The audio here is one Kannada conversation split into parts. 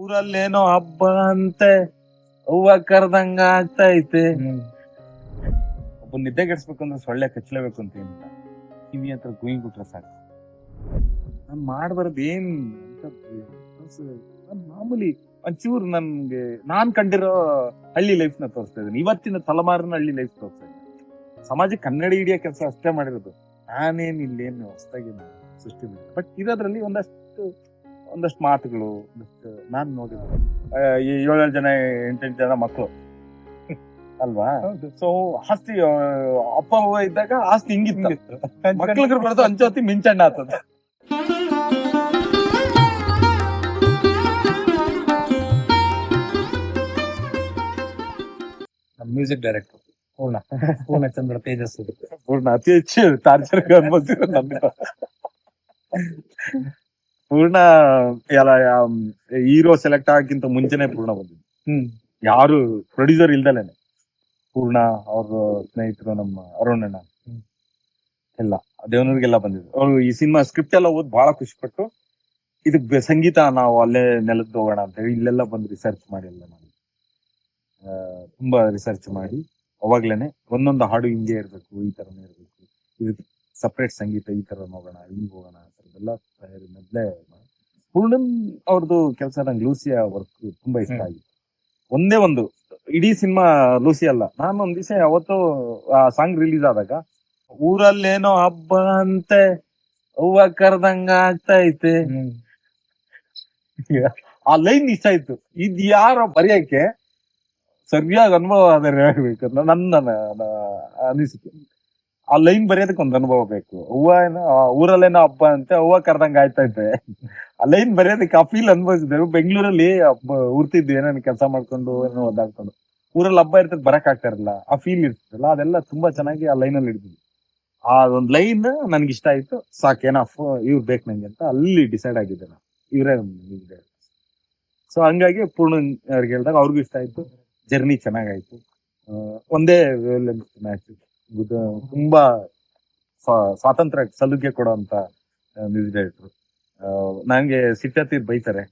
ಊರಲ್ಲೇನೋ ಹಬ್ಬ ಅಂತೆ ಹೂವ ಕರ್ದಂಗ ಆಗ್ತೈತೆ. ಒಬ್ಬ ನಿದ್ದೆ ಗೆಡ್ಸ್ಬೇಕು ಅಂದ್ರೆ ಸೊಳ್ಳೆ ಕಚ್ಚಲೇಬೇಕು ಅಂತ ಏನಿಲ್ಲ, ಕಿವಿ ಹತ್ರ ಗುಯಿ ಬಿಟ್ರೆ ಸಾಕು. ನಾನ್ ಮಾಡ್ಬಾರ್ದು ಏನ್ ಮಾಮೂಲಿ ಒಂಚೂರು ನನ್ಗೆ ನಾನ್ ಕಂಡಿರೋ ಹಳ್ಳಿ ಲೈಫ್ ನ ತೋರಿಸ್ತಾ ಇದ್ದೀನಿ. ಇವತ್ತಿನ ತಲೆಮಾರಿನ ಹಳ್ಳಿ ಲೈಫ್ ತೋರಿಸ್ತಾ ಇದ್ದೀನಿ. ಸಮಾಜಕ್ಕೆ ಕನ್ನಡಿ ಹಿಡಿಯೋ ಕೆಲಸ ಅಷ್ಟೇ ಮಾಡಿರೋದು. ನಾನೇನ್ ಇಲ್ಲೇನು ಹೊಸದಾಗಿ ಸೃಷ್ಟಿ ಮಾಡಿದೆ. ಬಟ್ ಇರೋದ್ರಲ್ಲಿ ಒಂದಷ್ಟು ಮಾತುಗಳು, ಒಂದಷ್ಟು ನಾನ್ ನೋಡಿರೋದು 7 ಜನ 8 ಜನ ಮಕ್ಕಳು ಅಲ್ವಾ. ಸೊ ಆಸ್ತಿ ಅಪ್ಪ ಅವ್ವ ಇದ್ದಾಗ ಆಸ್ತಿ ಹಿಂಗಿತ್ತು, ಮಕ್ಳಿಗೆ ಬರೋದು ಹಂಚೋತಿ ಮಿಂಚಣ್ಣ ಆಗ್ತದ. ಮ್ಯೂಸಿಕ್ ಡೈರೆಕ್ಟರ್ ಪೂರ್ಣಚಂದ್ರ ತೇಜಸ್ ಪೂರ್ಣ ಅತಿ ಹೆಚ್ಚು ಟಾರ್ಚರ್ ಅನ್ಭವಿಸಿರೋ ಪೂರ್ಣ ಎಲ್ಲ ಹೀರೋ ಸೆಲೆಕ್ಟ್ ಆಗಕ್ಕಿಂತ ಮುಂಚೆನೆ ಪೂರ್ಣ ಬಂದಿದ್ದು. ಯಾರು ಪ್ರೊಡ್ಯೂಸರ್ ಇಲ್ದಲೇನೆ ಪೂರ್ಣ ಅವ್ರ ಸ್ನೇಹಿತರು ನಮ್ಮ ಅರುಣಣ್ಣ ಎಲ್ಲ ದೇವನೂರಿಗೆಲ್ಲ ಬಂದಿದ್ರು. ಅವ್ರು ಈ ಸಿನಿಮಾ ಸ್ಕ್ರಿಪ್ಟ್ ಎಲ್ಲ ಓದ್ ಬಹಳ ಖುಷಿ ಪಟ್ಟು ಇದಕ್ ಸಂಗೀತ ನಾವು ಅಲ್ಲೇ ನೆಲದ್ದು ಹೋಗೋಣ ಅಂತ ಹೇಳಿ ಇಲ್ಲೆಲ್ಲ ಬಂದು ರಿಸರ್ಚ್ ಮಾಡಿ ಎಲ್ಲ ಮಾಡಿ ತುಂಬಾ ರಿಸರ್ಚ್ ಮಾಡಿ ಅವಾಗ್ಲೇನೆ ಒಂದೊಂದು ಹಾಡು ಹಿಂಗೆ ಇರ್ಬೇಕು, ಈ ತರನೇ ಇರ್ಬೇಕು, ಇದಕ್ಕೆ ಸಪ್ರೇಟ್ ಸಂಗೀತ ಈ ತರ ಹೋಗೋಣ, ಹಿಂಗ್ ಹೋಗೋಣ ಎಲ್ಲ ತಯಾರಿ ಮೊದ್ಲೇ. ಪೂರ್ಣನ್ ಅವ್ರದ್ದು ಕೆಲಸ ನಂಗೆ ಲೂಸಿಯಾ ವರ್ಕ್ ತುಂಬಾ ಇಷ್ಟ ಆಗಿದೆ. ಒಂದೇ ಒಂದು ಇಡೀ ಸಿನಿಮಾ ಲೂಸಿ ಅಲ್ಲ. ನಾನು ಒಂದ್ ದಿವಸ ಅವತ್ತು ಆ ಸಾಂಗ್ ರಿಲೀಸ್ ಆದಾಗ ಊರಲ್ಲೇನೋ ಹಬ್ಬ ಅಂತೆ ಹೂವ ಕರ್ದಂಗ ಆಗ್ತೈತೆ, ಆ ಲೈನ್ ಇಷ್ಟ ಆಯ್ತು. ಇದ್ ಯಾರೋ ಬರೆಯಕ್ಕೆ ಸರಿಯಾಗಿ ಅನುಭವ ಆದರೆ ಹೇಳ್ಬೇಕು ನನ್ನ ಅನಿಸಿಕೆ. ಆ ಲೈನ್ ಬರೆಯೋದಕ್ಕೆ ಒಂದು ಅನುಭವ ಬೇಕು. ಹೂವ ಏನೋ ಊರಲ್ಲೇನೋ ಹಬ್ಬ ಅಂತೆ ಹೂವ ಕರ್ದಂಗ ಆಯ್ತೈತೆ, ಆ ಲೈನ್ ಬರೆಯೋದಕ್ಕೆ ಆ ಫೀಲ್ ಅನುಭವಿಸಿದ್ದೇವೆ. ಬೆಂಗಳೂರಲ್ಲಿ ಉರ್ತಿದ್ವಿ ಏನೇನು ಕೆಲಸ ಮಾಡ್ಕೊಂಡು ಏನೋ ಓದಾಡ್ಕೊಂಡು, ಊರಲ್ಲಿ ಹಬ್ಬ ಇರ್ತದೆ ಬರಕ್ ಆಗ್ತಾ ಇರಲ್ಲ, ಆ ಫೀಲ್ ಇರ್ತದಲ್ಲ ಅದೆಲ್ಲ ತುಂಬಾ ಚೆನ್ನಾಗಿ ಆ ಲೈನ್ ಅಲ್ಲಿ ಹಿಡಿದ್ವಿ. ಆ ಒಂದ್ ಲೈನ್ ನನ್ಗೆ ಇಷ್ಟ ಆಯ್ತು. ಸಾಕೇನಫ್ ಇವ್ರು ಬೇಕು ನಂಗೆ ಅಂತ ಅಲ್ಲಿ ಡಿಸೈಡ್ ಆಗಿದ್ದೆ ನಾನು, ಇವರೇ. ಸೊ ಹಂಗಾಗಿ ಪೂರ್ಣ ಅವ್ರಿಗೆ ಹೇಳಿದಾಗ ಅವ್ರಿಗೂ ಇಷ್ಟ ಆಯ್ತು. ಜರ್ನಿ ಚೆನ್ನಾಗಾಯ್ತು. ಒಂದೇ ಮ್ಯಾಚ್ ತುಂಬಾ ಸ್ವಾತಂತ್ರ್ಯ ಸಲುಗೆ ಕೊಡುವಂತ ಮ್ಯೂಸಿಕ್ ಡೈರೆಕ್ಟರ್. ನಂಗೆ ಸಿಟ್ಟತ್ತೀರ್ ಬೈತಾರೆ,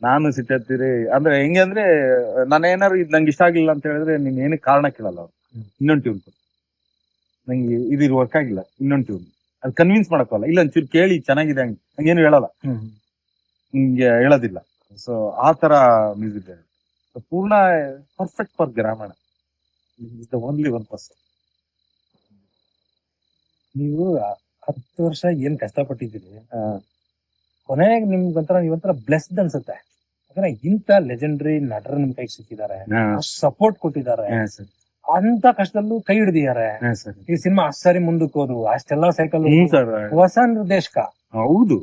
ನಾನು ಸಿಟ್ಟತ್ತೀರಿ ಅಂದ್ರೆ ಹೆಂಗೆ ಅಂದ್ರೆ ನಾನು ಏನಾರು ಇದು ನಂಗೆ ಇಷ್ಟ ಆಗಿಲ್ಲ ಅಂತ ಹೇಳಿದ್ರೆ ನೀನ್ ಏನಕ್ಕೆ ಕಾರಣ ಕೇಳಲ್ಲ ಅವ್ರು. ಇನ್ನೊಂದು ಟ್ಯೂನ್ ನಂಗೆ ಇದು ವರ್ಕ್ ಆಗಿಲ್ಲ, ಇನ್ನೊಂದು ಟ್ಯೂನ್ ಅದು ಕನ್ವಿನ್ಸ್ ಮಾಡಕ್ಕಲ್ಲ, ಇಲ್ಲ ಒಂಚೂರು ಕೇಳಿ ಚೆನ್ನಾಗಿದೆ ಹಂಗೇನು ಹೇಳಲ್ಲ, ನಿಮ್ಗೆ ಹೇಳೋದಿಲ್ಲ. ಸೊ ಆ ತರ ಮ್ಯೂಸಿಕ್ ಡೈರೆಕ್ಟರ್ ಪೂರ್ಣ ಪರ್ಫೆಕ್ಟ್ ಫಾರ್ ಗ್ರಾಮಣ. ಓನ್ಲಿ 1%. ನೀವು 10 ವರ್ಷ ಏನ್ ಕಷ್ಟಪಟ್ಟಿದ್ದೀರಿ, ಕೊನೆಗೆ ನಿಮ್ಗೊಂಥರ ನೀವೊಂಥರ ಬ್ಲೆಸ್ಡ್ ಅನ್ಸುತ್ತೆ. ಯಾಕಂದ್ರೆ ಇಂಥ ಲೆಜೆಂಡರಿ ನಟರು ನಿಮ್ ಕೈಗೆ ಸಿಕ್ಕಿದ್ದಾರೆ, ಸಪೋರ್ಟ್ ಕೊಟ್ಟಿದ್ದಾರೆ, ಅಂತ ಕಷ್ಟದಲ್ಲೂ ಕೈ ಹಿಡಿದಿದ್ದಾರೆ. ಈ ಸಿನಿಮಾ ಅಷ್ಟರಿ ಮುಂದಕ್ಕೆ ಹೋದು ಅಷ್ಟೆಲ್ಲ ಸೈಕಲ್ ಹೊಸ ನಿರ್ದೇಶಕ, ಹೌದು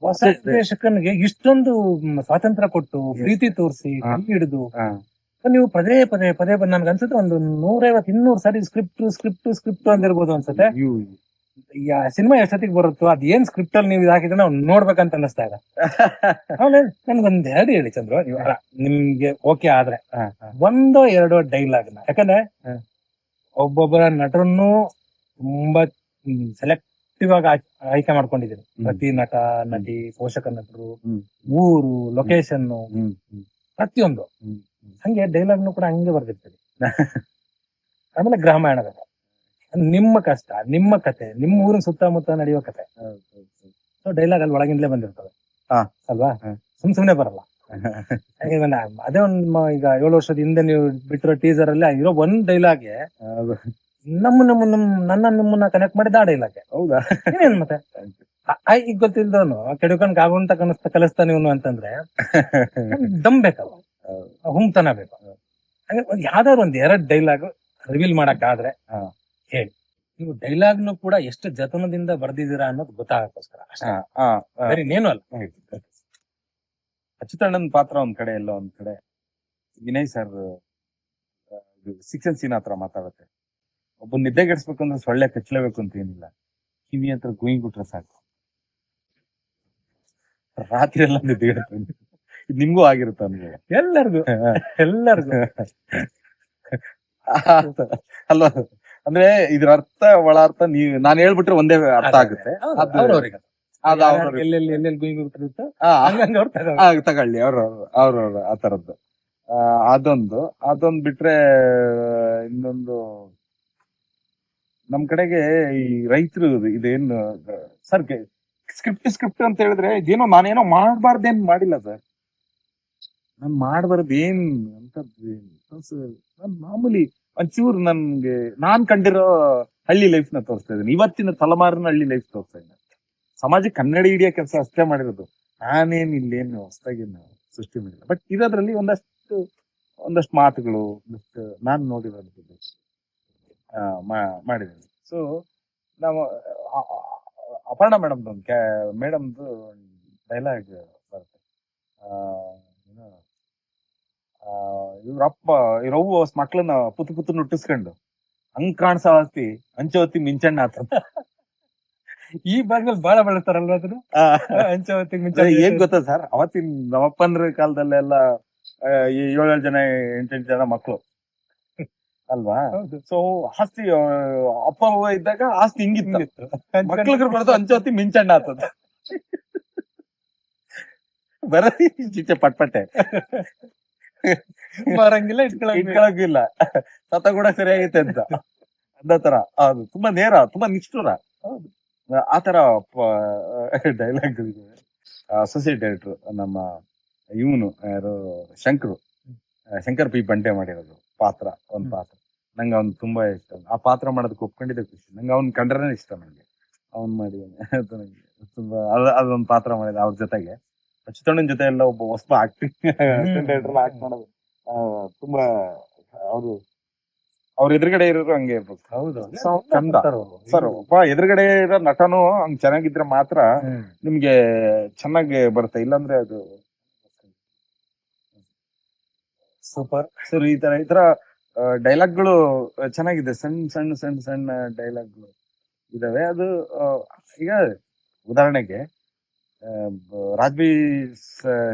ಹೊಸ ನಿರ್ದೇಶಕನಿಗೆ ಇಷ್ಟೊಂದು ಸ್ವಾತಂತ್ರ್ಯ ಕೊಟ್ಟು ಪ್ರೀತಿ ತೋರಿಸಿ ಕೈ ಹಿಡಿದು ನೀವು ಪದೇ ಪದೇ ನನ್ಗೆ ಅನ್ಸುತ್ತೆ ಒಂದು 150-200 ಸಾರಿ ಸ್ಕ್ರಿಪ್ಟ್ ಅಂದಿರ್ಬೋದು ಅನ್ಸುತ್ತೆ. ಸಿನಿಮಾ ಎಷ್ಟೊತ್ತಿಗೆ ಬರುತ್ತೋ ಅದ್ ಏನ್ ಸ್ಕ್ರಿಪ್ಟ್ ಅಲ್ಲಿ ನೀವು ಹಾಕಿದ್ರೆ ನಾವು ನೋಡ್ಬೇಕಂತ ಅನ್ನಿಸ್ತಾ ಇದೆ. ನನ್ಗೊಂದ್ 2 ಹೇಳಿ ಚಂದ್ರು, ನಿಮ್ಗೆ ಓಕೆ ಆದ್ರೆ 1-2 ಡೈಲಾಗ್ನ. ಯಾಕಂದ್ರೆ ಒಬ್ಬೊಬ್ಬರ ನಟರನ್ನು ತುಂಬಾ ಸೆಲೆಕ್ಟಿವ್ ಆಗಿ ಆಯ್ಕೆ ಮಾಡ್ಕೊಂಡಿದ್ದೀನಿ. ಪ್ರತಿ ನಟ ನಟಿ ಪೋಷಕ ನಟರು, ಊರು, ಲೊಕೇಶನ್, ಪ್ರತಿಯೊಂದು ಹಂಗೆ ಡೈಲಾಗ್ನು ಕೂಡ ಹಂಗೆ ಬರ್ದಿರ್ತೀವಿ. ಆಮೇಲೆ ಗ್ರಾಮಾಯಣ ಕಥೆ, ನಿಮ್ಮ ಕಷ್ಟ, ನಿಮ್ಮ ಕತೆ, ನಿಮ್ಮ ಊರಿನ ಸುತ್ತಮುತ್ತ ನಡೆಯುವ ಕತೆ. ಡೈಲಾಗ್ ಅಲ್ಲಿ ಒಳಗಿಂದಲೇ ಬಂದಿರ್ತವೆ ಅಲ್ವಾ, ಸುಮ್ನೆ ಬರಲ್ಲ. ಅದೇ ಒಂದ್ ಈಗ 7 ವರ್ಷದ ಹಿಂದೆ ನೀವು ಬಿಟ್ಟಿರೋ ಟೀಸರ್ ಅಲ್ಲಿ ಇರೋ ಒಂದ್ ಡೈಲಾಗ್ಗೆ ನಿಮ್ಮನ್ನ ಕನೆಕ್ಟ್ ಮಾಡಿದ ಆ ಡೈಲಾಗ್ಗೆ. ಹೌದಾ? ಏನ್ ಮತ್ತೆ ಈಗ ಗೊತ್ತಿಲ್ದವನು ಕೆಡುಕಣ್ ಆಗುಂತ ಕಲಿಸ್ತಾನೆ ಇವನು ಅಂತಂದ್ರೆ ದಮ್ ಬೇಕಲ್ಲ, ಹುಮ್ತನ ಬೇಕು. ಯಾವ್ದಾದ್ರು 2 ಡೈಲಾಗ್ ರಿವೀಲ್ ಮಾಡಕ್ ಆದ್ರೆ ಹೇಳಿ. ನೀವು ಡೈಲಾಗ್ನು ಕೂಡ ಎಷ್ಟು ಜತನದಿಂದ ಬರ್ದಿದ್ದೀರಾ ಅನ್ನೋದು ಗೊತ್ತಾಗಕ್ಕೋಸ್ಕರ ಅಷ್ಟೇ, ಇನ್ನೇನು ಅಲ್ಲ. ಅಚ್ಯುತಣ್ಣನ ಪಾತ್ರ ಒಂದ್ ಕಡೆ ಎಲ್ಲೋ ಒಂದ್ ಕಡೆ ವಿನಯ್ ಸರ್ ಸಿಕ್ಸನ್ ಸೀನ್ ಹತ್ರ ಮಾತಾಡುತ್ತೆ. ಒಬ್ಬ ನಿದ್ದೆ ಗೆಡ್ಸ್ಬೇಕು ಅಂದ್ರೆ ಸೊಳ್ಳೆ ಕಚ್ಚಲೇಬೇಕು ಅಂತ ಏನಿಲ್ಲ, ಕಿವಿ ಹತ್ರ ಗುಯಿ ಬಿಟ್ರೆ ಸಾಕು. ರಾತ್ರಿ ಎಲ್ಲ ನಿದ್ದೆ ಗೆಡ್ತೀನಿ. ಇದು ನಿಮ್ಗೂ ಆಗಿರುತ್ತೆ ಅನ್ಬೋದು, ಎಲ್ಲರಿಗೂ ಅಲ್ವಾ? ಅಂದ್ರೆ ಇದ್ರ ಅರ್ಥ ಒಳ ಅರ್ಥ ನಾನ್ ಹೇಳ್ಬಿಟ್ರೆ ಒಂದೇ ಅರ್ಥ ಆಗುತ್ತೆ. ಅದು ಅವ್ರವ್ರ ಎಲ್ಲೆಲ್ಲಿ ಗುಯ್ ಬಿಟ್ಟಿರುತ್ತೋ ಆ, ಹಂಗಂಗ ಅವ್ರು ತಗೋ ತಗೊಳ್ಳಿ ಅವ್ರವ್ರ ಆ ತರದ್ದು. ಅದೊಂದ್ ಬಿಟ್ರೆ ಇನ್ನೊಂದು ನಮ್ ಕಡೆಗೆ ಈ ರೈತರು ಇದೇನು ಸರ್ ಸ್ಕ್ರಿಪ್ಟ್ ಅಂತ ಹೇಳಿದ್ರೆ ಇದೇನೋ ನಾನೇನೋ ಮಾಡಬಾರ್ದೇನ್ ಮಾಡಿಲ್ಲ ಸರ್. ನಾನ್ ಮಾಡಬಾರ್ದು ಏನ್ ಅಂತದ್ದು ನಾನ್ ಮಾಮೂಲಿ ಒಂಚೂರು ನನ್ಗೆ ನಾನ್ ಕಂಡಿರೋ ಹಳ್ಳಿ ಲೈಫ್ ನ ತೋರಿಸ್ತಾ ಇದ್ದೀನಿ. ಇವತ್ತಿನ ತಲೆಮಾರಿನ ಹಳ್ಳಿ ಲೈಫ್ ತೋರಿಸ್ತಾ ಇದ್ದೀನಿ. ಸಮಾಜಕ್ಕೆ ಕನ್ನಡಿ ಹಿಡಿಯೋ ಕೆಲಸ ಅಷ್ಟೇ ಮಾಡಿರೋದು. ನಾನೇನ್ ಇಲ್ಲೇನು ಹೊಸದಾಗೇನು ಸೃಷ್ಟಿ ಮಾಡಿಲ್ಲ. ಬಟ್ ಇರೋದ್ರಲ್ಲಿ ಒಂದಷ್ಟು ಮಾತುಗಳು ಒಂದಷ್ಟು ನಾನ್ ನೋಡಿರೋದು ಮಾಡಿದ್ದೀನಿ. ಸೊ ನಾವು ಅಪರ್ಣ ಮೇಡಮ್ದು ಡೈಲಾಗ್ ಬರುತ್ತೆ. ಇವ್ರವ್ವ ಮಕ್ಳನ್ನ ಪುತ್ತು ನುಟ್ಟಿಸ್ಕೊಂಡು ಹಂಗ್ ಕಾಣ್ಸ ಆಸ್ತಿ ಹಂಚವತ್ತಿ ಮಿಂಚಣ್ಣ ಆತ. ಈ ಭಾಗದಲ್ಲಿ ಬಹಳ ಬಳಸ್ತಾರಲ್ವಾ ಅದನ್ನ ಹಂಚವತ್ತಿಗೆ ಮುಂಚೆ ಏನ್ ಗೊತ್ತಾ ಸರ್, ಅವತ್ತಿನ ನಮ್ಮಪ್ಪಂದ್ರ ಕಾಲದಲ್ಲೆಲ್ಲ 7 ಜನ 8 ಜನ ಮಕ್ಳು ಅಲ್ವಾ. ಸೊ ಆಸ್ತಿ ಅಪ್ಪ ಅವ್ವ ಇದ್ದಾಗ ಆಸ್ತಿ ಹಿಂಗಿತ್ತು, ಮಕ್ಳಿಗೆ ಬರೋದು ಹಂಚವತ್ತಿ ಮಿಂಚಣ್ಣ ಆತದ. ಬರೀ ಚಿಚ್ಚೆ ಪಟ್ಪಟ್ಟೆ ಮಾರಂಗಿಲ್ಲ ಇಟ್ಕೊಳಕಿಲ್ಲ, ಸತ ಕೂಡ ಸರಿಯಾಗೈತೆ ಅಂತ ಅದ ತರ. ಅದು ತುಂಬಾ ನೇರ, ತುಂಬಾ ನಿಷ್ಠುರ. ಆತರ ಡೈಲಾಗ್ಗಳಿವೆ. ಅಸೋಸಿಯೇಟ್ ಡೈರೆಕ್ಟರ್ ನಮ್ಮ ಇವನು ಯಾರು ಶಂಕರ್ ಪಿ ಬಂಡೆ ಮಾಡಿರೋದು ಒಂದ್ ಪಾತ್ರ. ನಂಗೆ ಅವ್ನು ತುಂಬಾ ಇಷ್ಟ. ಆ ಪಾತ್ರ ಮಾಡೋದಕ್ಕೆ ಒಪ್ಕೊಂಡಿದ್ದೆ ಖುಷಿ. ನಂಗೆ ಅವ್ನ್ ಕಂಡ್ರೆ ಇಷ್ಟ. ನಂಗೆ ಅವ್ನ್ ಮಾಡಿದ್ದಾನೆ ತುಂಬಾ ಅದೊಂದ್ ಪಾತ್ರ ಮಾಡಿದ. ಅವ್ರ ಜೊತೆಗೆ ಅಚ್ಯುತಣ್ಣನ ಜೊತೆ ಎಲ್ಲ ಒಬ್ಬ ಹೊಸ ಆಕ್ಟಿಂಗ್ ಡೈರೆಕ್ಟರ್ ಆಕ್ಟ್ ಮಾಡೋದು ತುಂಬಾ ಅವ್ರ ಎದುರುಗಡೆ ಇರೋರು ಹಂಗೆ ಇರ್ಬೇಕು. ಹೌದು ಚಂದ ಸರ್. ಒಬ್ಬ ಎದುರುಗಡೆ ಇರೋ ನಟನು ಹಂಗ್ ಚೆನ್ನಾಗಿದ್ರೆ ಮಾತ್ರ ನಿಮ್ಗೆ ಚೆನ್ನಾಗಿ ಬರುತ್ತೆ, ಇಲ್ಲಾಂದ್ರೆ ಅದು ಸೂಪರ್. ಸರ್ ಈ ತರ ಡೈಲಾಗ್ಗಳು ಚೆನ್ನಾಗಿದೆ. ಸಣ್ಣ ಡೈಲಾಗ್ಗಳು ಇದಾವೆ. ಅದು ಈಗ ಉದಾಹರಣೆಗೆ ರಾಜ್ಬಿ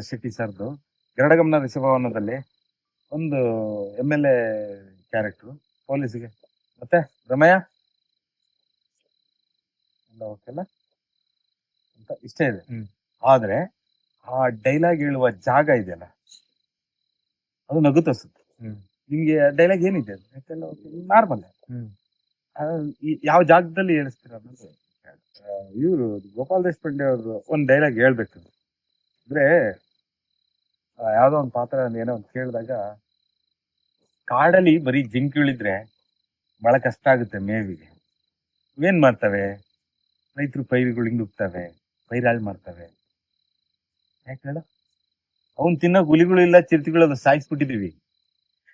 ಶೆಟ್ಟಿ ಸರ್ದು ಗರಡಗಮನ ಋಷಭವನದಲ್ಲಿ ಒಂದು MLA ಕ್ಯಾರೆಕ್ಟರ್ ಪೊಲೀಸ್ಗೆ, ಮತ್ತೆ ರಮಯ್ಯ ಎಲ್ಲ ಓಕೆಲ್ಲ ಅಂತ ಇಷ್ಟ ಇದೆ. ಆದ್ರೆ ಆ ಡೈಲಾಗ್ ಹೇಳುವ ಜಾಗ ಇದೆಯಲ್ಲ, ಅದು ನಗು ತರಿಸುತ್ತೆ. ನಿಮ್ಗೆ ಡೈಲಾಗ್ ಏನಿದೆ ನಾರ್ಮಲ್, ಯಾವ ಜಾಗದಲ್ಲಿ ಹೇಳಿಸ್ತೀರ ಅನ್ನೋದು. ಇವರು ಗೋಪಾಲ್ ದೇಶಪಾಂಡೆ ಅವರು ಒಂದ್ ಡೈಲಾಗ್ ಹೇಳ್ಬೇಕು ಅಂದ್ರೆ, ಯಾವ್ದೋ ಒಂದ್ ಪಾತ್ರ ಏನೋ ಒಂದ್ ಕೇಳಿದಾಗ, ಕಾಡಲ್ಲಿ ಬರೀ ಜಿಂಕಿಳಿದ್ರೆ ಬಹಳ ಕಷ್ಟ ಆಗುತ್ತೆ ಮೇವಿಗೆ. ಏನ್ ಮಾಡ್ತವೆ ರೈತರು? ಪೈರುಗಳು ಹಿಂಗ್ ಉಗ್ತವೆ, ಪೈರಾಳ್ ಮಾಡ್ತವೆ. ಯಾಕೆ ಹೇಳ? ಅವ್ನ್ ತಿನ್ನೋಕ್ ಹುಲಿಗಳು ಇಲ್ಲ, ಚಿರತೆಗಳು ಸಾಯಿಸ್ಬಿಟ್ಟಿದೀವಿ.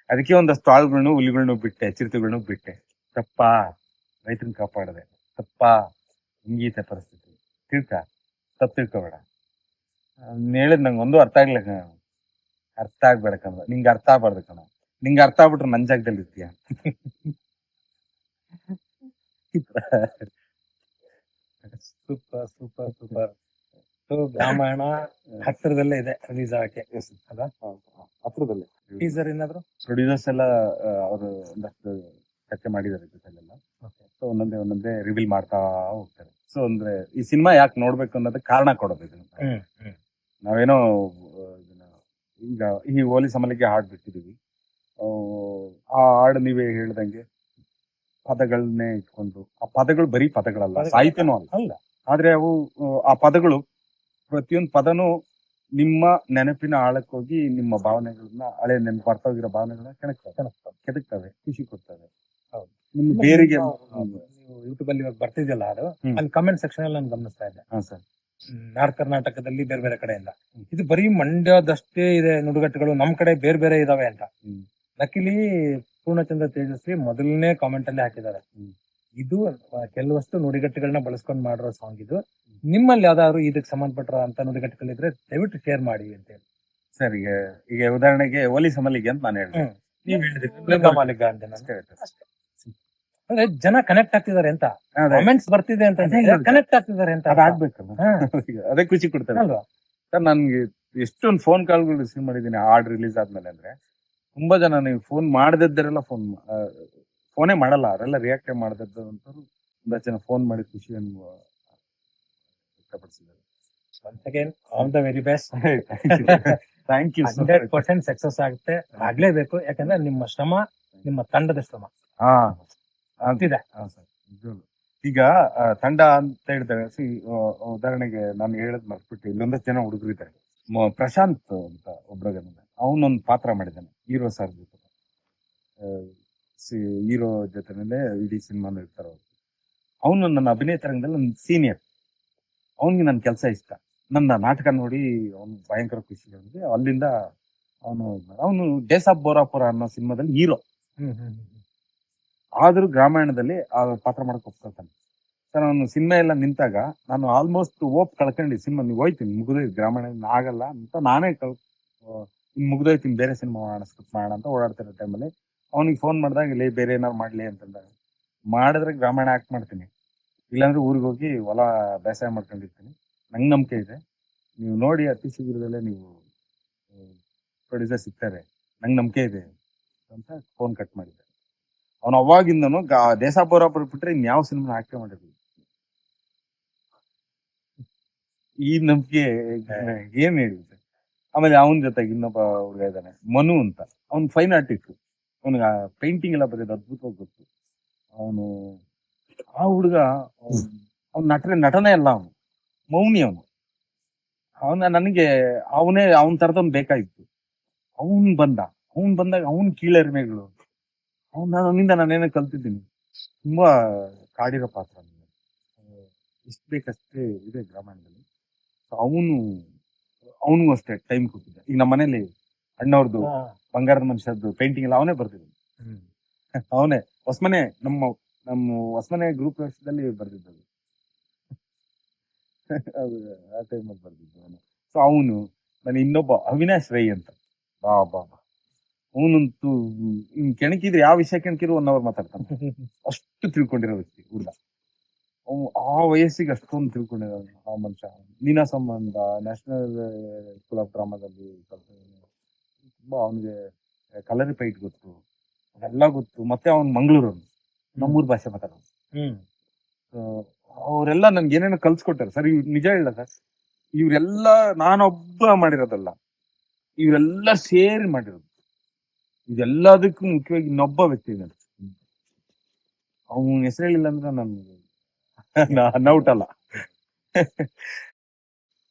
ಅದಕ್ಕೆ ಒಂದಷ್ಟು ಆಳುಗಳನ್ನು ಹುಲಿಗಳನ್ನು ಬಿಟ್ಟೆ, ಚಿರತೆಗಳನ್ನು ಬಿಟ್ಟೆ. ತಪ್ಪಾ? ರೈತರನ್ನ ಕಾಪಾಡದೆ ತಪ್ಪಾ? ಹಿಂಗೀತೆ ಪರಿಸ್ಥಿತಿ. ತಪ್ಪು ತಿಳ್ಕೊಬೇಡ. ಹೇಳಿದ್ ನಂಗೆ ಒಂದು ಅರ್ಥ ಆಗ್ಲಿಲ್ಲ ಕಣ. ಅರ್ಥ ಆಗ್ಬೇಡ ಕಣ, ನಿಂಗೆ ಅರ್ಥ ಆಗ್ಬಾರ್ದು ಕಣ. ನಿಂಗೆ ಅರ್ಥ ಆಗ್ಬಿಟ್ರೆ ನನ್ ಜಾಗದಲ್ಲಿ ಇರ್ತೀಯ. Super super super. ರಾಮಾಯಣ ಹತ್ತಿರದಲ್ಲೇ ಇದೆ ರಿಲೀಸ್ ಆಗಕ್ಕೆ ಅಲ್ಲ? ಹತ್ರದಲ್ಲೇ ಟೀಸರ್ ಏನಾದ್ರು ಪ್ರೊಡ್ಯೂಸರ್ಸ್ ಎಲ್ಲ ಅವರು ಒಂದಷ್ಟು ಚರ್ಚೆ ಮಾಡಿದ್ದಾರೆ ಜೊತೆಲೆಲ್ಲ. ಸೊ ಒಂದೊಂದೇ ರಿವೀಲ್ ಮಾಡ್ತಾ ಹೋಗ್ತಾರೆ. ಸೊ ಅಂದ್ರೆ ಈ ಸಿನಿಮಾ ಯಾಕೆ ನೋಡ್ಬೇಕು ಅನ್ನೋದಕ್ಕೆ ಕಾರಣ ಕೊಡೋದು ಇದನ್ನ. ನಾವೇನೋ ಈಗ ಈ ಹೋಲಿ ಸಮಲಿಗೆ ಹಾಡ್ ಬಿಟ್ಟಿದೀವಿ. ಆ ಹಾಡು ನೀವೇ ಹೇಳ್ದಂಗೆ ಪದಗಳನ್ನೇ ಇಟ್ಕೊಂಡು, ಆ ಪದಗಳು ಬರೀ ಪದಗಳಲ್ಲ, ಸಾಹಿತ್ಯನೂ ಅಲ್ಲ. ಆದ್ರೆ ಅವು ಆ ಪದಗಳು ಪ್ರತಿಯೊಂದು ಪದನೂ ನಿಮ್ಮ ನೆನಪಿನ ಆಳಕ್ಕೋಗಿ ನಿಮ್ಮ ಭಾವನೆಗಳನ್ನ, ಹಳೆ ನೆನಪು ಬರ್ತೋಗಿರೋ ಭಾವನೆಗಳನ್ನ ಕೆದಕ್ತವೆ, ಖುಷಿ ಕೊಡ್ತವೆ. ನಿಮ್ ಬೇರಿಗೆ ಯೂಟ್ಯೂಬ್ ಅಲ್ಲಿ ಇವಾಗ ಬರ್ತಿದ್ಯಲ್ಲ ಅದು, ಅಲ್ಲಿ ಕಮೆಂಟ್ ಸೆಕ್ಷನ್ ಅಲ್ಲಿ ನಾನು ಗಮನಿಸ್ತಾ ಇದ್ದೆ. ನಾರ್ತ್ ಕರ್ನಾಟಕದಲ್ಲಿ ಬೇರೆ ಬೇರೆ ಕಡೆಯಿಂದ ಇದು ಬರೀ ಮಂಡ್ಯದಷ್ಟೇ ಇದೆ ನುಡಿಗಟ್ಟುಗಳು, ನಮ್ ಕಡೆ ಬೇರೆ ಬೇರೆ ಇದಾವೆ ಅಂತ. ಲಕ್ಕಿಲಿ ಪೂರ್ಣಚಂದ್ರ ತೇಜಸ್ವಿ ಮೊದಲನೇ ಕಾಮೆಂಟ್ ಅಲ್ಲಿ ಹಾಕಿದ್ದಾರೆ, ಇದು ಕೆಲವಷ್ಟು ನುಡಿಗಟ್ಟುಗಳನ್ನ ಬಳಸ್ಕೊಂಡ್ ಮಾಡಿರೋ ಸಾಂಗ್ ಇದು. ನಿಮ್ಮಲ್ಲಿ ಯಾವ್ದಾದ್ರು ಇದಕ್ಕೆ ಸಂಬಂಧಪಟ್ಟ ಅಂತ ನುಡಿಗಟ್ಟುಗಳಿದ್ರೆ ದಯವಿಟ್ಟು ಶೇರ್ ಮಾಡಿ ಅಂತ ಹೇಳಿ. ಸರ್ ಈಗ ಉದಾಹರಣೆಗೆ ಹೋಲಿ ಸಮಲಿಗೆ ಅಂತ ನಾನು ಹೇಳಿದೆ, ನೀವ್ ಹೇಳಿದ್ರಿ ಅಂದ್ರೆ ಜನ ಕನೆಕ್ಟ್ ಆಗ್ತಿದ್ದಾರೆ ಅಂತ, ಕಮೆಂಟ್ಸ್ ಬರ್ತಿದೆ ಅಂತ, ಕನೆಕ್ಟ್ ಆಗ್ತಿದ್ದಾರೆ ಅಂತ. ಅದಾಗ್ಬೇಕಲ್ಲ, ಅದೇ ಖುಷಿ ಕೊಡ್ತಾರೆ ಅಲ್ವಾ ಸರ್. ನನ್ಗೆ ಎಷ್ಟೊಂದು ಫೋನ್ ಕಾಲ್ಗಳು ರಿಸೀವ್ ಮಾಡಿದೀನಿ ಹಾಡ್ ರಿಲೀಸ್ ಆದ್ಮೇಲೆ. ಅಂದ್ರೆ ತುಂಬಾ ಜನ ನೀವು ಫೋನ್ ಮಾಡದಿದ್ದರೆಲ್ಲ ಫೋನೇ ಮಾಡಲ್ಲ, ಅವರೆಲ್ಲ ರಿಯಾಕ್ಟ್ ಮಾಡದಿದ್ದಂತವ್ರು ತುಂಬಾ ಜನ ಫೋನ್ ಮಾಡಿ ಖುಷಿಯನ್ನು ವ್ಯಕ್ತಪಡಿಸಿದ್ದಾರೆ. once again all the very best. Thank you. 100% success ಆಗುತ್ತೆ, ಆಗ್ಲೇಬೇಕು. ಯಾಕಂದ್ರೆ ನಿಮ್ಮ ಶ್ರಮ, ನಿಮ್ಮ ತಂಡದ ಶ್ರಮ ಹಾ ಆಗ್ತಿದೆ. ಹಾ ಸರ್, ನಿಜವಾಗ್ಲೂ. ಈಗ ತಂಡ ಅಂತ ಹೇಳಿದಾಗ ಉದಾಹರಣೆಗೆ ನಾನು ಹೇಳದ್ ಮರ್ಬಿಟ್ಟು ಇಲ್ಲೊಂದಷ್ಟು ಜನ ಹುಡುಗರಿದ್ದಾರೆ. ಪ್ರಶಾಂತ್ ಅಂತ ಒಬ್ರಾಗ ಅವನೊಂದು ಪಾತ್ರ ಮಾಡಿದ್ದಾನೆ ಹೀರೋ ಸರ್ ಜೊತೆ. ಹೀರೋ ಜೊತೆನಲ್ಲೇ ಇಡೀ ಸಿನಿಮಾನು ಇರ್ತಾರ ಅವ್ರು. ಅವನು ನನ್ನ ಅಭಿನಯ ತರಂಗದಲ್ಲಿ ನನ್ನ ಸೀನಿಯರ್. ಅವನಿಗೆ ನನ್ನ ಕೆಲಸ ಇಷ್ಟ. ನನ್ನ ನಾಟಕ ನೋಡಿ ಅವನು ಭಯಂಕರ ಖುಷಿ. ಅವನಿಗೆ ಅಲ್ಲಿಂದ ಅವನು ಡೇಸ್ ಆಫ್ ಬೋರಾಪುರ ಅನ್ನೋ ಸಿನಿಮಾದಲ್ಲಿ ಹೀರೋ. ಆದ್ರೂ ಗ್ರಾಮಾಯಣದಲ್ಲಿ ಆ ಪಾತ್ರ ಮಾಡಕ್ ಒಪ್ಕೊಳ್ತಾನೆ ಸರ್. ಅವನು ಸಿನಿಮಾ ಎಲ್ಲ ನಿಂತಾಗ ನಾನು ಆಲ್ಮೋಸ್ಟ್ ಓಪ್ ಕಳ್ಕೊಂಡು ಸಿನಿಮಾ ನೀವು ಹೋಯ್ತೀನಿ ಮುಗಿದೋಯ್ತು, ಗ್ರಾಮಾಯಣ ಆಗಲ್ಲ ಅಂತ ನಾನೇ ಮುಗಿದೋಯ್ತೀನಿ, ಬೇರೆ ಸಿನಿಮಾ ಮಾಡೋಣ, ಸ್ಕ್ರಿಪ್ಟ್ ಮಾಡೋಣ ಅಂತ ಓಡಾಡ್ತಿರೋ ಟೈಮಲ್ಲಿ ಅವ್ನಿಗೆ ಫೋನ್ ಮಾಡಿದಾಗ ಇಲ್ಲಿ ಬೇರೆ ಏನಾರು ಮಾಡ್ಲಿ ಅಂತಂದಾಗ ಮಾಡಿದ್ರೆ ಗ್ರಾಮಾಯಣ ಆಕ್ಟ್ ಮಾಡ್ತೀನಿ, ಇಲ್ಲಾಂದ್ರೆ ಊರಿಗೆ ಹೋಗಿ ಹೊಲ ಬೇಸಾಯ ಮಾಡ್ಕೊಂಡಿರ್ತೀನಿ. ನಂಗೆ ನಂಬಿಕೆ ಇದೆ, ನೀವು ನೋಡಿ ಅತಿ ಶೀಘ್ರದಲ್ಲೇ ನೀವು ಪ್ರೊಡ್ಯೂಸರ್ ಸಿಗ್ತಾರೆ, ನಂಗೆ ನಂಬಿಕೆ ಇದೆ ಅಂತ ಫೋನ್ ಕಟ್ ಮಾಡಿದ್ದೆ. ಅವನು ಅವಾಗಿಂದನು ದೇಸಾಪುರ ಬಿಟ್ರೆ ಇನ್ಯಾವ ಸಿನಿಮಾ ಆಕ್ಟ್ ಮಾಡಿರ್ಲಿಲ್ಲ. ಈ ನಂಬಿಕೆ ಏನ್ ಹೇಳಿದೆ. ಆಮೇಲೆ ಅವನ ಜೊತೆಗೆ ಇನ್ನೊಬ್ಬ ಹುಡುಗ ಇದ್ದಾನೆ ಮನು ಅಂತ, ಅವ್ನು ಫೈನ್ ಆರ್ಟಿಸ್ಟ್, ಅವನಿಗೆ ಪೇಂಟಿಂಗ್ ಎಲ್ಲ ಬರೆಯೋದು ಅದ್ಭುತವಾಗಿ ಗೊತ್ತು. ಅವನು ಆ ಹುಡುಗ ಅವ್ನ ನಟನೆ ಅಲ್ಲ, ಅವನು ಮೌನಿ. ನನಗೆ ಅವನ ತರದವ್ನು ಬೇಕಾಗಿತ್ತು. ಅವನ್ ಬಂದಾಗ ಅವನ್ ಕೀಳರಿಮೆಗಳು ಅವನಿಂದ ನಾನೇನೋ ಕಲ್ತಿದ್ದೀನಿ. ತುಂಬಾ ಕಾಡಿರೋ ಪಾತ್ರ, ಎಷ್ಟು ಬೇಕಷ್ಟೇ ಇದೆ ಗ್ರಾಮಾಯಣದಲ್ಲಿ. ಅವನು ಅಷ್ಟೇ ಟೈಮ್ ಕೊಟ್ಟಿದ್ದೆ. ಈಗ ನಮ್ಮ ಮನೇಲಿ ಅಣ್ಣವ್ರದ್ದು ಬಂಗಾರದ ಮನುಷ್ಯದ್ದು ಪೇಂಟಿಂಗ್ ಎಲ್ಲ ಅವನೇ ಬರ್ತಿದ್ದ. ಅವನೇ ಹೊಸಮನೆ ನಮ್ಮ ಹೊಸಮನೆ ಗ್ರೂಪ್ ವರ್ಷದಲ್ಲಿ ಬರ್ದಿದ್ದದು. ಅದು ಆ ಟೈಮಲ್ಲಿ ಬರ್ದಿದ್ದು ಅವನು. ಸೊ ಅವನು ನಾನು ಇನ್ನೊಬ್ಬ ಅವಿನಾಶ್ ರೈ ಅಂತ, ಬಾ ಅವನಂತೂ ಕೆಣಕಿದ್ರೆ ಯಾವ ವಿಷಯ ಕೆಣಕಿದ್ರು 1 hour ಮಾತಾಡ್ತಾನೆ. ಅಷ್ಟು ತಿಳ್ಕೊಂಡಿರೋ ವ್ಯಕ್ತಿ ಹುಡುಗ. ಆ ವಯಸ್ಸಿಗೆ ಅಷ್ಟೊಂದು ತಿಳ್ಕೊಂಡಿರೋ ಆ ಮನುಷ್ಯ. ನೀನಾ ಸಂಬಂಧ, ನ್ಯಾಷನಲ್ ಸ್ಕೂಲ್ ಆಫ್ ಡ್ರಾಮಾದಲ್ಲಿ ತುಂಬಾ ಅವನಿಗೆ ಕಲರಿ ಫೈಟ್ ಗೊತ್ತು, ಅದೆಲ್ಲ ಗೊತ್ತು. ಮತ್ತೆ ಅವನ್ ಮಂಗಳೂರು, ನಮ್ಮೂರ್ ಭಾಷೆ ಮಾತಾಡೋದು. ಅವರೆಲ್ಲ ನನ್ಗೆ ಏನೇನೋ ಕಲ್ಸ್ಕೊಟ್ಟಾರೆ ಸರ್. ನಿಜ ಹೇಳ ಸರ್, ಇವ್ರೆಲ್ಲ ನಾನೊಬ್ಬ ಮಾಡಿರೋದಲ್ಲ, ಇವರೆಲ್ಲ ಸೇರಿ ಮಾಡಿರೋದು. ಇದೆಲ್ಲದಕ್ಕೂ ಮುಖ್ಯವಾಗಿ ಇನ್ನೊಬ್ಬ ವ್ಯಕ್ತಿ ಇದ್ದಾನೆ. ಅವನ ಹೆಸರು ಹೇಳಿಲ್ಲ ಅಂದ್ರೆ ನಾನು ಔಟ್ ಅಲ್ಲ.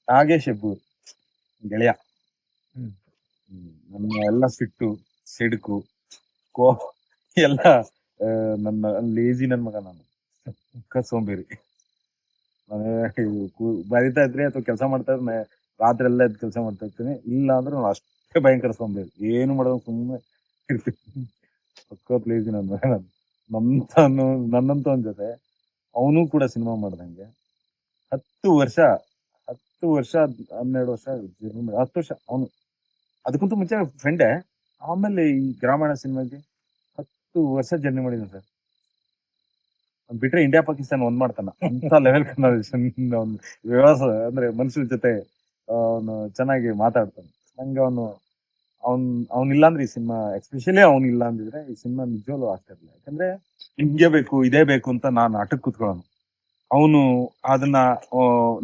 ನಾಗೇಶ್ ಹೆಬ್ಬೂರ್ ಗೆಳೆಯ. ನನ್ನ ಎಲ್ಲ ಸಿಟ್ಟು, ಸಿಡುಕು, ಎಲ್ಲ ನನ್ನ ಲೇಜಿ ನನ್ ಮಗ. ನಾನು ಸೋಂಬೇರಿ. ಬರಿತಾ ಇದ್ರೆ ಅಥವಾ ಕೆಲಸ ಮಾಡ್ತಾ ಇದ್ರೆ ರಾತ್ರಿ ಎಲ್ಲ ಕೆಲಸ ಮಾಡ್ತಾ ಇರ್ತೀನಿ. ಇಲ್ಲ ಅಂದ್ರೆ ನಾನು ಅಷ್ಟೇ ಭಯಂಕರ ಸೋಂಬೇರಿ, ಏನು ಮಾಡೋದು ಸುಮ್ಮನೆ ಇರ್ತೀನಿ. ಸಖತ್ ಲೇಜಿ ನನ್ ಮಗ. ನನ್ನಂತ ಒಂದ್ ಜೊತೆ ಅವನು ಕೂಡ ಸಿನಿಮಾ ಮಾಡ್ದಂಗೆ 10 ವರ್ಷ 12 ವರ್ಷ 10 ವರ್ಷ ಅವನು ಅದಕ್ಕಿಂತ ಮುಂಚೆ ಫ್ರೆಂಡೇ. ಆಮೇಲೆ ಈ ಗ್ರಾಮಾಯಣ ಸಿನಿಮಾಗೆ 10 ವರ್ಷ ಜರ್ನಿ ಮಾಡಿದ್ದಾನೆ ಸರ್. ಬಿಟ್ರೆ ಇಂಡಿಯಾ ಪಾಕಿಸ್ತಾನ ಒಂದ್ ಮಾಡ್ತಾನ ಅಂತ ಲೆವೆಲ್ ಕನ್ವರ್ಸೇಷನ್. ವ್ಯವಹಾರ ಅಂದ್ರೆ ಮನುಷ್ಯರ ಜೊತೆ ಅವನು ಚೆನ್ನಾಗಿ ಮಾತಾಡ್ತಾನೆ. ನಂಗೆ ಅವನಿಲ್ಲ ಅಂದ್ರೆ ಈ ಸಿನಿಮಾ, ಎಸ್ಪೆಷಲಿ ಅವನಿಲ್ಲ ಅಂದಿದ್ರೆ ಈ ಸಿನಿಮಾ ನಿಜವಲ್ಲೂ ಆಗ್ತಾ ಇರ್ಲಿಲ್ಲ. ಯಾಕಂದ್ರೆ ಹಿಂಗೆ ಬೇಕು, ಇದೇ ಬೇಕು ಅಂತ ನಾನು ಆಟಕ್ಕೆ ಕೂತ್ಕೊಳ್ಳೋನು. ಅವನು ಅದನ್ನ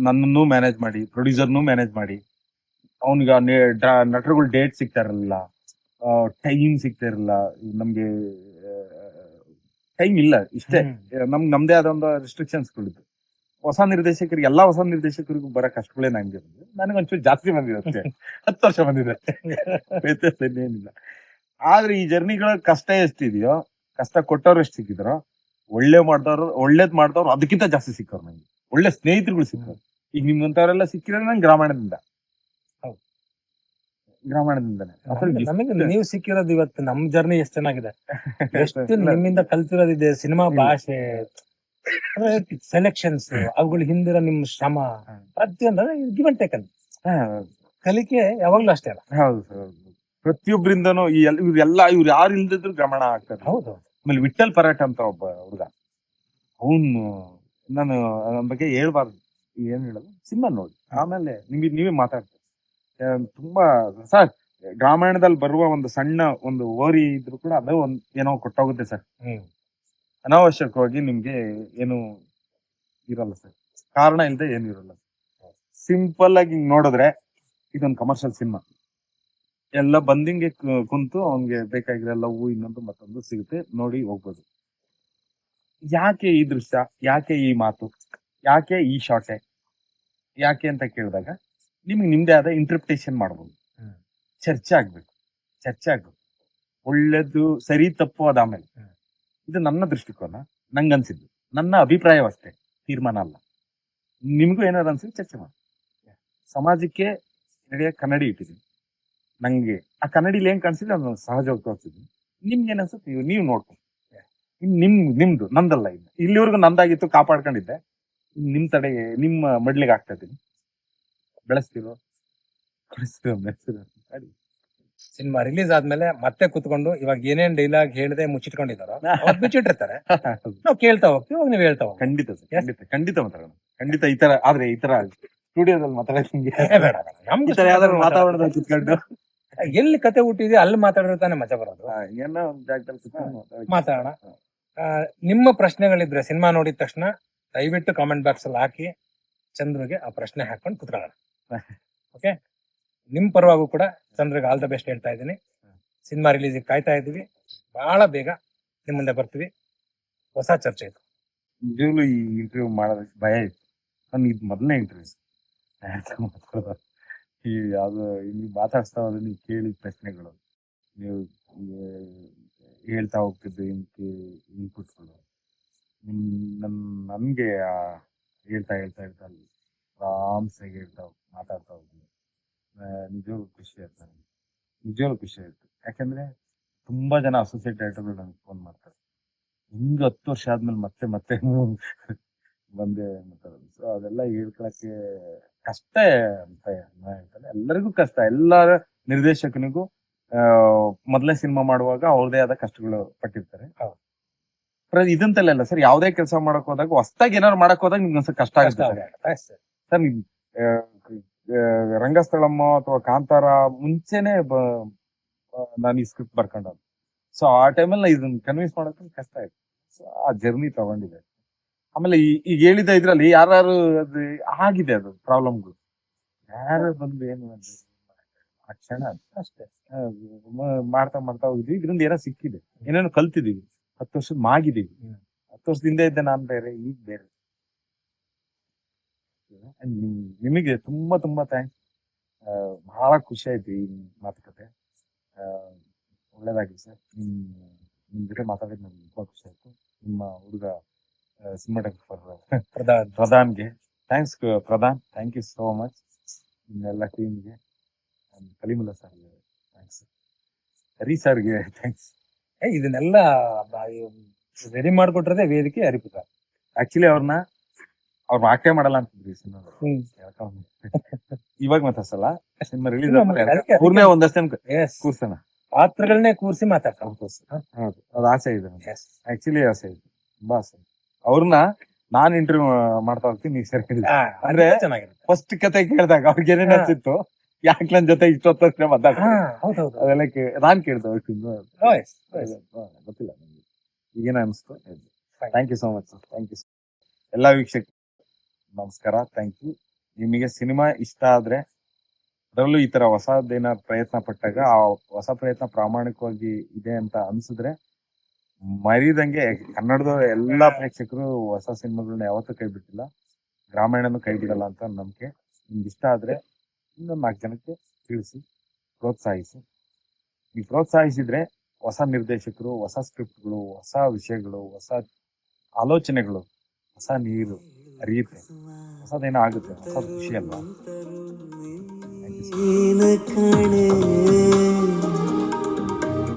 ನನ್ನನ್ನು ಮ್ಯಾನೇಜ್ ಮಾಡಿ, ಪ್ರೊಡ್ಯೂಸರ್ನು ಮ್ಯಾನೇಜ್ ಮಾಡಿ, ಅವನಿಗೆ ನಟರುಗಳು ಡೇಟ್ ಸಿಗ್ತಾ ಇರಲಿಲ್ಲ, ಟೈಮ್ ಸಿಗ್ತಾ ಇರಲಿಲ್ಲ. ನಮ್ಗೆ ಟೈಮ್ ಇಲ್ಲ, ಇಷ್ಟೇ. ನಮ್ದೇ ಆದ ಒಂದು ರಿಸ್ಟ್ರಿಕ್ಷನ್ಸ್ಗಳಿದ್ದು. ಹೊಸ ನಿರ್ದೇಶಕರಿಗೂ ಬರೋ ಕಷ್ಟಗಳೇ ನಂಗಿರೋದು. ನನಗೊಂಚೂರು ಜಾಸ್ತಿ ಬಂದಿರುತ್ತೆ, 10 ವರ್ಷ ಬಂದಿದೆ, ವ್ಯತ್ಯಾಸ ಏನಿಲ್ಲ. ಆದ್ರೆ ಈ ಜರ್ನಿಗಳ ಕಷ್ಟ ಎಷ್ಟಿದೆಯೋ, ಕಷ್ಟ ಕೊಟ್ಟವ್ರು ಎಷ್ಟು ಸಿಕ್ಕಿದ್ರು, ಒಳ್ಳೇದ್ ಮಾಡ್ದವ್ರು ಅದಕ್ಕಿಂತ ಜಾಸ್ತಿ ಸಿಕ್ಕವ್ರು ನಂಗೆ. ಒಳ್ಳೆ ಸ್ನೇಹಿತರುಗಳು ಸಿಕ್ಕವ್ರು. ಈಗ ನಿಮ್ಮಂತವರೆಲ್ಲ ಸಿಕ್ಕಿದ್ರೆ ನಂಗೆ ಗ್ರಾಮಾಯಣದಿಂದಾನೆ. ನಮಗೆ ನೀವು ಸಿಕ್ಕಿರೋದು ಇವತ್ತು ನಮ್ ಜರ್ನಿ ಎಷ್ಟು ಚೆನ್ನಾಗಿದೆ, ಎಷ್ಟು ನಿಮ್ಮಿಂದ ಕಲ್ತಿರೋದಿದೆ. ಸಿನಿಮಾ ಭಾಷೆ, ಸೆಲೆಕ್ಷನ್ಸ್, ಅವುಗಳ ಹಿಂದಿರೋ ನಿಮ್ ಶ್ರಮ, ಪ್ರತಿಯೊಂದು ಗಿವ್ ಅಂಡ್ ಟೇಕನ್ ಕಲಿಕೆ ಯಾವಾಗ್ಲೂ ಅಷ್ಟೇ ಅಲ್ಲ. ಹೌದು ಸರ್, ಪ್ರತಿಯೊಬ್ಬರಿಂದನೂ ಇವ್ರು ಯಾರು ಇಲ್ದಿದ್ರು ಗ್ರಾಮಾಯಣ ಆಗ್ತಾರೆ. ಹೌದು. ಆಮೇಲೆ ವಿಠಲ್ ಪರಾಟ ಅಂತ ಒಬ್ಬ ಹುಡುಗ, ಅವನು ನಾನು ನನ್ನ ಬಗ್ಗೆ ಹೇಳ್ಬಾರ್ದು, ಏನ್ ಹೇಳೋದು, ಸಿನಿಮಾ ನೋಡಿ ಆಮೇಲೆ ನೀವೇ ಮಾತಾಡ್ತೀವಿ. ತುಂಬಾ ಸರ್, ಗ್ರಾಮಾಯಣದಲ್ಲಿ ಬರುವ ಒಂದು ಸಣ್ಣ ಒಂದು ಓರಿ ಇದ್ರು ಕೂಡ ಅದು ಏನೋ ಕೊಟ್ಟೋಗುತ್ತೆ ಸರ್. ಅನಾವಶ್ಯಕವಾಗಿ ನಿಮ್ಗೆ ಏನು ಇರಲ್ಲ ಸರ್, ಕಾರಣ ಇಲ್ಲದೆ ಏನು ಇರಲ್ಲ. ಸಿಂಪಲ್ ಆಗಿ ಹಿಂಗ್ ನೋಡಿದ್ರೆ ಇದೊಂದು ಕಮರ್ಷಿಯಲ್ ಸಿನಿಮಾ. ಎಲ್ಲ ಬಂದಿಂಗೆ ಕುಂತು ಅವ್ನಿಗೆ ಬೇಕಾಗಿರೋ ಲವ್ ಇನ್ನೊಂದು ಮತ್ತೊಂದು ಸಿಗುತ್ತೆ, ನೋಡಿ ಹೋಗ್ಬೋದು. ಯಾಕೆ ಈ ದೃಶ್ಯ, ಯಾಕೆ ಈ ಮಾತು, ಯಾಕೆ ಈ ಶಾರ್ಟೆ, ಯಾಕೆ ಅಂತ ಕೇಳಿದಾಗ ನಿಮ್ಗೆ ನಿಮ್ದೇ ಆದ ಇಂಟರ್ಪ್ರಿಟೇಷನ್ ಮಾಡ್ಬೋದು. ಚರ್ಚೆ ಆಗ್ಬೇಕು, ಒಳ್ಳೇದು ಸರಿ ತಪ್ಪು ಅದಾದ್ಮೇಲೆ. ಇದು ನನ್ನ ದೃಷ್ಟಿಕೋನ, ನಂಗನ್ಸಿದ್ದು, ನನ್ನ ಅಭಿಪ್ರಾಯವಷ್ಟೇ, ತೀರ್ಮಾನ ಅಲ್ಲ. ನಿಮ್ಗೂ ಏನಾದ್ರು ಅನ್ಸಿದ್ರೆ ಚರ್ಚೆ ಮಾಡಿ. ಸಮಾಜಕ್ಕೆ ನಡೆಯ ಕನ್ನಡಿ ಇಟ್ಟಿದ್ದೀನಿ, ನಂಗೆ ಆ ಕನ್ನಡಿಲಿ ಏನ್ ಕಾಣಿಸಿದ್ರೆ ಅದನ್ನ ಸಹಜವಾಗಿ ತೋರಿಸಿದ್ದೀನಿ. ನಿಮ್ಗೆ ಏನ್ ಅನ್ಸುತ್ತೆ ನೀವು ನೋಡ್ಕೊಂಡು ನಿಮ್ದು ನಂದಲ್ಲ. ಇಲ್ಲಿವರೆಗೂ ನಂದಾಗಿತ್ತು, ಕಾಪಾಡ್ಕೊಂಡಿದ್ದೆ. ನಿಮ್ ತಡೆಗೆ ನಿಮ್ಮ ಮಡ್ಲಿಗೆ ಆಗ್ತಾ ಇದ್ದೀನಿ. ಬೆಳೆಸ್ತಿರೋ ಸಿನಿಮಾ ರಿಲೀಸ್ ಆದ್ಮೇಲೆ ಮತ್ತೆ ಕುತ್ಕೊಂಡು ಇವಾಗ ಏನೇನ್ ಡೈಲಾಗ್ ಹೇಳ್ದೆ ಮುಚ್ಚಿಟ್ಕೊಂಡಿದಾರೋ ಅವ್ರು ಬಿಚ್ಚಿಟ್ಟಿರ್ತಾರೆ. ನಾವು ಕೇಳ್ತಾ ಹೋಗ್ತೀವಿ, ಅವಾಗ ನೀವ್ ಹೇಳ್ತಾ ಹೋಗಿ. ಖಂಡಿತ ಮಾತಾಡೋಣ. ಖಂಡಿತ ಈ ತರ ಸ್ಟುಡಿಯೋದಲ್ಲಿ ಮಾತಾಡೋಂಗೆ ಬೇಡ ನಮ್ಗೆ ಯಾವ್ದಾದ್ರು ವಾತಾವರಣದಲ್ಲಿ ಕುತ್ಕೊಂಡು ಎಲ್ಲಿ ಕತೆ ಹುಟ್ಟಿದೆ ಅಲ್ಲಿ ಮಾತಾಡಿದ್ರೆ ತಾನೇ ಮಜಾ ಬರೋದು. ಏನೋ ಒಂದ್ ಜಾಗದಲ್ಲಿ ಕುತ್ಕೊಂಡು ಮಾತಾಡೋಣ. ನಿಮ್ಮ ಪ್ರಶ್ನೆಗಳಿದ್ರೆ ಸಿನಿಮಾ ನೋಡಿದ ತಕ್ಷಣ ದಯವಿಟ್ಟು ಕಾಮೆಂಟ್ ಬಾಕ್ಸ್ ಅಲ್ಲಿ ಹಾಕಿ ಚಂದ್ರಿಗೆ ಆ ಪ್ರಶ್ನೆ ಹಾಕೊಂಡು ಕುತ್ಕೊಳ್ಳೋಣ. ಓಕೆ, ನಿಮ್ ಪರವಾಗೂ ಕೂಡ ಚಂದ್ರಿಗೆ ಆಲ್ ದ ಬೆಸ್ಟ್ ಹೇಳ್ತಾ ಇದ್ದೀನಿ. ಸಿನಿಮಾ ರಿಲೀಸ್ ಕಾಯ್ತಾ ಇದ್ದೀವಿ, ಬಹಳ ಬೇಗ ನಿಮ್ ಮುಂದೆ ಬರ್ತೀವಿ. ಹೊಸ ಚರ್ಚೆ ಇದು. ನಿಜವಾಗ್ಲೂ ಈ ಇಂಟರ್ವ್ಯೂ ಮಾಡೋದಕ್ಕೆ ಭಯ ಇತ್ತು. ನನ್ ಇದು ಮೊದಲನೇ ಇಂಟರ್ವ್ಯೂ. ಈ ಯಾವ್ದು ನೀವು ಮಾತಾಡ್ಸ್ತಾ ಹೋದ್ರೆ ನೀವು ಕೇಳಿದ ಪ್ರಶ್ನೆಗಳು, ನೀವು ಹೇಳ್ತಾ ಹೋಗ್ತಿದ್ದು ಇನ್ಪುಟ್ಗಳು, ನನ್ಗೆ ಹೇಳ್ತಾ ಅಲ್ಲಿ ಆರಾಮ್ಸಾಗಿ ಮಾತಾಡ್ತಾ ಹೋಗ್ತೀನಿ. ನಿಜವಾಗ್ಲೂ ಖುಷಿ ಆಯ್ತು. ಯಾಕಂದ್ರೆ ತುಂಬಾ ಜನ ಅಸೋಸಿಯೇಟ್ ಡೈರೆಕ್ಟರ್ಗಳು ನನಗೆ ಫೋನ್ ಮಾಡ್ತಾರೆ, ಹಿಂಗ 10 ವರ್ಷ ಆದ್ಮೇಲೆ ಮತ್ತೆ ಬಂದೆ ಮಾತಾಡೋದು. ಸೊ ಅದೆಲ್ಲ ಹೇಳ್ಕೊಳಕ್ಕೆ ಕಷ್ಟ ಅಂತ ಹೇಳ್ತಾರೆ. ಎಲ್ಲರಿಗೂ ಕಷ್ಟ, ಎಲ್ಲರ ನಿರ್ದೇಶಕನಿಗೂ ಮೊದಲನೇ ಸಿನಿಮಾ ಮಾಡುವಾಗ ಅವ್ರದೇ ಆದ ಕಷ್ಟಗಳು ಪಟ್ಟಿರ್ತಾರೆ. ಇದಂತೆಲ್ಲ ಇಲ್ಲ ಸರ್, ಯಾವ್ದೇ ಕೆಲಸ ಮಾಡಕ್ ಹೋದಾಗ ಹೊಸದಾಗಿ ಏನಾದ್ರು ಮಾಡಕ್ ಹೋದಾಗ ನಿಮ್ಗೆ ಒಂದ್ಸಲ ಕಷ್ಟ ಆಗುತ್ತೆ ಸರ್. ರಂಗಸ್ಥಳಮ್ಮ ಅಥವಾ ಕಾಂತಾರ ಮುಂಚೆನೆ ನಾನು ಈ ಸ್ಕ್ರಿಪ್ಟ್ ಬರ್ಕೊಂಡದ್ದು. ಸೊ ಆ ಟೈಮಲ್ಲಿ ಇದನ್ನ ಕನ್ವಿನ್ಸ್ ಮಾಡಕ್ಕೆ ಕಷ್ಟ ಆಯ್ತು. ಸೊ ಆ ಜರ್ನಿ ತಗೊಂಡಿದೆ. ಆಮೇಲೆ ಈಗ ಹೇಳಿದ ಇದ್ರಲ್ಲಿ ಯಾರು ಅದು ಆಗಿದೆ, ಅದು ಪ್ರಾಬ್ಲಮ್ಗಳು ಯಾರು ಬಂದು ಏನು ಆ ಕ್ಷಣ ಅಷ್ಟೇ ಮಾಡ್ತಾ ಹೋಗಿದ್ವಿ. ಇದರಿಂದ ಏನೋ ಸಿಕ್ಕಿದೆ, ಏನೇನೋ ಕಲ್ತಿದೀವಿ, 10 ವರ್ಷದ ಮಾಗಿದೀವಿ. 10 ವರ್ಷದಿಂದ ಇದ್ದೆ ನಾನ್ ಬೇರೆ, ಈಗ ಬೇರೆ. ನಿಮಗೆ ತುಂಬಾ ಥ್ಯಾಂಕ್ಸ್. ಬಹಳ ಖುಷಿ ಆಯ್ತು ಈ ಮಾತುಕತೆ. ಒಳ್ಳೇದಾಗಿ ಸರ್. ನಿಮ್ ಜೊತೆ ಮಾತಾಡಿದ್ ನನ್ಗೆ ತುಂಬಾ ಖುಷಿ ಆಯ್ತು. ನಿಮ್ಮ ಹುಡುಗ ಸಿನಿಮಾಟೋಗ್ರಫರ್ ಪ್ರಧಾನ್ಗೆ thanks. Pradhan, thank you so much. ನಿಮ್ಮೆಲ್ಲ ಟೀಮ್ಗೆ, ಕಲಿಮುಲ್ಲಾ ಸರ್ಗೆ ಥ್ಯಾಂಕ್ಸ್, ಹರಿ ಸರ್ಗೆ ಥ್ಯಾಂಕ್ಸ್. ಇದನ್ನೆಲ್ಲ ರೆಡಿ ಮಾಡ್ಕೊಟ್ರದೆ ವೇದಿಕೆ ಹರಿಪುರ. ಆಕ್ಚುಲಿ ಅವ್ರ ಆಕೆ ಮಾಡಲ್ಲ ಅಂತಿದ್ರಿ ಸಿನಿಮಾ. ಇವಾಗ ಮಾತಾಡ್ಸಲ್ಲ, ಸಿನಿಮಾ ರಿಲೀಸ್ ಆದ್ಮೇಲೆ ಒಂದಷ್ಟು ಕೂರ್ಸೋಣ, ಪಾತ್ರಗಳನ್ನೇ ಕೂರ್ಸಿ ಮಾತಾಡ್ತಾರೆ. ಹೌದು, ಅದು ಆಸೆ ಇದೆ, ಆಕ್ಚುಲಿ ಆಸೆ ಇದೆ, ತುಂಬಾ ಆಸೆ. ಅವ್ರನ್ನ ನಾನ್ ಇಂಟರ್ವ್ಯೂ ಮಾಡ್ತಾ ಹೋಗ್ತೀನಿ, ನೀವು ಸರಿ ಅಂದ್ರೆ ಫಸ್ಟ್ ಕತೆ ಕೇಳಿದಾಗ ಅವ್ರಿಗೆ ಏನೇನ್ ಅನ್ಸಿತ್ತು, ಯಾಕೆ ನನ್ ಜೊತೆ ಇಷ್ಟೊತ್ತ ಅದೆಲ್ಲ ನಾನ್ ಕೇಳ್ತಾ ಹೋಗ್ತೀನಿ. ಗೊತ್ತಿಲ್ಲ ನಮ್ಗೆ ಈಗೇನ ಅನ್ಸ್ತು. Thank you so much sir. Thank you ಎಲ್ಲಾ ವೀಕ್ಷಕ, ನಮಸ್ಕಾರ. Thank you. ನಿಮಗೆ ಸಿನಿಮಾ ಇಷ್ಟ ಆದ್ರೆ, ಅದರಲ್ಲೂ ಈ ತರ ಹೊಸದೇನ ಪ್ರಯತ್ನ ಪಟ್ಟಾಗ ಆ ಹೊಸ ಪ್ರಯತ್ನ ಪ್ರಾಮಾಣಿಕವಾಗಿ ಇದೆ ಅಂತ ಅನ್ಸಿದ್ರೆ ಮರಿದಂಗೆ, ಕನ್ನಡದ ಎಲ್ಲಾ ಪ್ರೇಕ್ಷಕರು ಹೊಸ ಸಿನಿಮಾಗಳನ್ನ ಯಾವತ್ತೂ ಕೈ ಬಿಟ್ಟಿಲ್ಲ, ಗ್ರಾಮೀಣನು ಕೈ ಬಿಡಲ್ಲ ಅಂತ ನಂಬಿಕೆ. ನಿಮ್ಗೆ ಇಷ್ಟ ಆದ್ರೆ ಇನ್ನೊಂದು 4 ಜನಕ್ಕೆ ತಿಳಿಸಿ, ಪ್ರೋತ್ಸಾಹಿಸಿ. ನೀವು ಪ್ರೋತ್ಸಾಹಿಸಿದ್ರೆ ಹೊಸ ನಿರ್ದೇಶಕರು, ಹೊಸ ಸ್ಕ್ರಿಪ್ಟ್ಗಳು, ಹೊಸ ವಿಷಯಗಳು, ಹೊಸ ಆಲೋಚನೆಗಳು, ಹೊಸ ನೀರು ಹರಿಯುತ್ತೆ, ಹೊಸದೇನೋ ಆಗುತ್ತೆ, ಹೊಸ ಖುಷಿ ಅಲ್ವಾ?